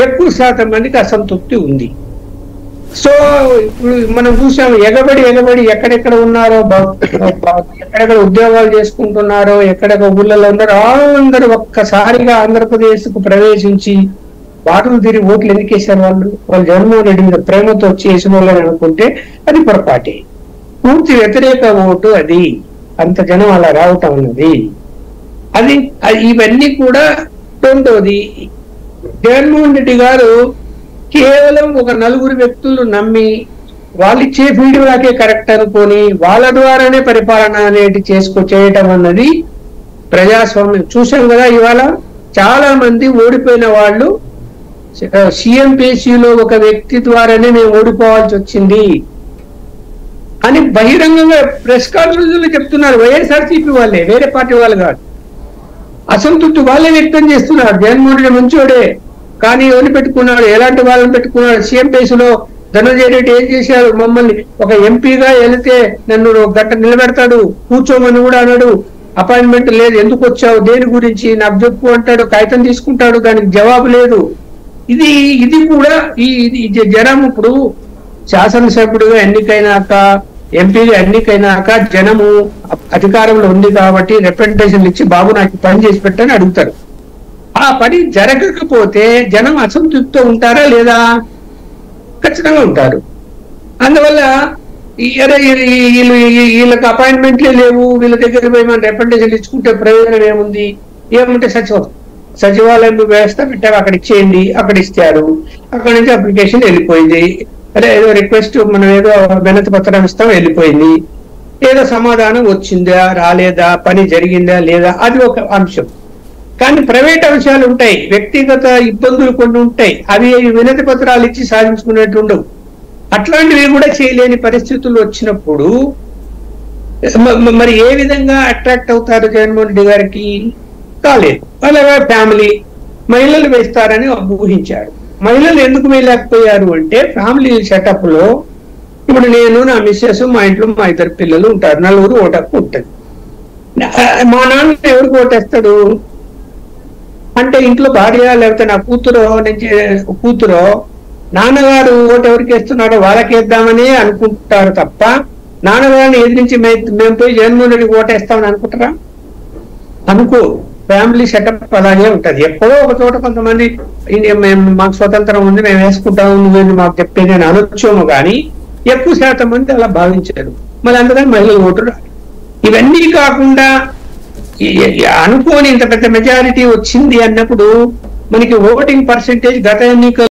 ఎక్కువ శాతం మందికి అసంతృప్తి ఉంది. సో ఇప్పుడు మనం చూసాము, ఎగబడి ఎక్కడెక్కడ ఉన్నారో, ఎక్కడెక్కడ ఉద్యోగాలు చేసుకుంటున్నారో, ఎక్కడెక్కడ ఊళ్ళలో ఉన్నారో అందరూ ఒక్కసారిగా ఆంధ్రప్రదేశ్ కు ప్రవేశించి బాటలు తిరిగి ఓట్లు ఎందుకు వేశారు? వాళ్ళు జగన్మోహన్ రెడ్డి మీద ప్రేమతో చేసిన వాళ్ళని అనుకుంటే అది పొరపాటే. పూర్తి వ్యతిరేక ఓటు అది. అంత జనం అలా రావటం అన్నది అది. ఇవన్నీ కూడా. రెండోది, జగన్మోహన్ రెడ్డి గారు కేవలం ఒక నలుగురు వ్యక్తులు నమ్మి వాళ్ళు ఇచ్చే ఫీడ్బ్యాకే కరెక్ట్ అనుకొని వాళ్ళ ద్వారానే పరిపాలన అనేది చేయటం అన్నది ప్రజాస్వామ్యం. చూసాం కదా, ఇవాళ చాలా మంది ఓడిపోయిన వాళ్ళు సిఎంపిసిలో ఒక వ్యక్తి ద్వారానే మేము ఓడిపోవాల్సి వచ్చింది అని బహిరంగంగా ప్రెస్ కాన్ఫరెన్స్ లో చెప్తున్నారు. వైఎస్ఆర్సీపీ వాళ్ళే, వేరే పార్టీ వాళ్ళు కాదు. అసంతృప్తి వాళ్ళే వ్యక్తం చేస్తున్నారు. జగన్మోహన్ రెడ్డి మంచోడే, కానీ ఎవరిని పెట్టుకున్నాడు, ఎలాంటి వాళ్ళని పెట్టుకున్నాడు? సిఎంపిసిలో ధనంజయ రెడ్డి ఏం చేశారు? మమ్మల్ని ఒక ఎంపీగా వెళితే నన్ను గంట నిలబెడతాడు, కూర్చోమని కూడా అన్నాడు. అపాయింట్మెంట్ లేదు, ఎందుకు వచ్చావు, దేని గురించి నాకు చెప్పు అంటాడు, కాగితం తీసుకుంటాడు, దానికి జవాబు లేదు. ఇది కూడా ఈ జనం ఇప్పుడు శాసనసభ్యుడిగా ఎన్నికైనాక, ఎంపీగా ఎన్నికైనాక జనము అధికారంలో ఉంది కాబట్టి రిప్రజెంటేషన్ ఇచ్చి బాబు నాకు పని చేసి పెట్టని అడుగుతారు. ఆ పని జరగకపోతే జనం అసంతృప్తితో ఉంటారా లేదా? ఖచ్చితంగా ఉంటారు. అందువల్ల వీళ్ళకి అపాయింట్మెంట్లే లేవు, వీళ్ళ దగ్గర పోయి మనం రిప్రజెంటేషన్ ఇచ్చుకుంటే ప్రయోజనం ఏముంది? ఏమంటే సచివాలయం వ్యవస్థ పెట్టారు, అక్కడ ఇచ్చేయండి, అక్కడ ఇస్తారు, అక్కడ నుంచి అప్లికేషన్ వెళ్ళిపోయింది. అదే ఏదో రిక్వెస్ట్, మనం ఏదో వినతి పత్రం ఇస్తాం, వెళ్ళిపోయింది. ఏదో సమాధానం వచ్చిందా రాలేదా, పని జరిగిందా లేదా, అది ఒక అంశం. కానీ ప్రైవేట్ అంశాలు ఉంటాయి, వ్యక్తిగత ఇబ్బందులు కొన్ని ఉంటాయి, అవి వినతి పత్రాలు ఇచ్చి సాధించుకునేట్టు ఉండవు. అట్లాంటివి కూడా చేయలేని పరిస్థితులు వచ్చినప్పుడు మరి ఏ విధంగా అట్రాక్ట్ అవుతారు జగన్మోహన్ రెడ్డి గారికి? కాలేదు. అలాగే ఫ్యామిలీ మహిళలు వేస్తారని ఊహించారు. మహిళలు ఎందుకు వేయలేకపోయారు అంటే, ఫ్యామిలీ సెటప్ లో ఇప్పుడు నేను, నా మిస్సెస్, మా ఇంట్లో మా ఇద్దరు పిల్లలు ఉంటారు, నలుగురు ఓటకు ఉంటుంది. మా నాన్న ఎవరికి ఓటేస్తాడు అంటే, ఇంట్లో భార్య లేకపోతే నా కూతురో నాన్నగారు ఓటు ఎవరికి వేస్తున్నాడో వాళ్ళకి వేద్దామని అనుకుంటారు తప్ప, నాన్నగారిని ఎదిరించి మేము పోయి జగన్మోహన్ రెడ్డికి ఓటేస్తామని అనుకుంటారా? అనుకో. ఫ్యామిలీ సెటప్ అలాగే ఉంటది. ఎక్కడో ఒక చోట కొంతమంది మాకు స్వతంత్రం ఉంది, మేము వేసుకుంటాము, నువ్వేమి మాకు చెప్పేది అని అనొచ్చేమో కానీ ఎక్కువ శాతం మంది అలా భావించారు. మరి అందుకని మహిళలు ఓటు రాదు. ఇవన్నీ కాకుండా అనుకోని ఇంత పెద్ద మెజారిటీ వచ్చింది అన్నప్పుడు మనకి ఓటింగ్ పర్సెంటేజ్ గత ఎన్నికలు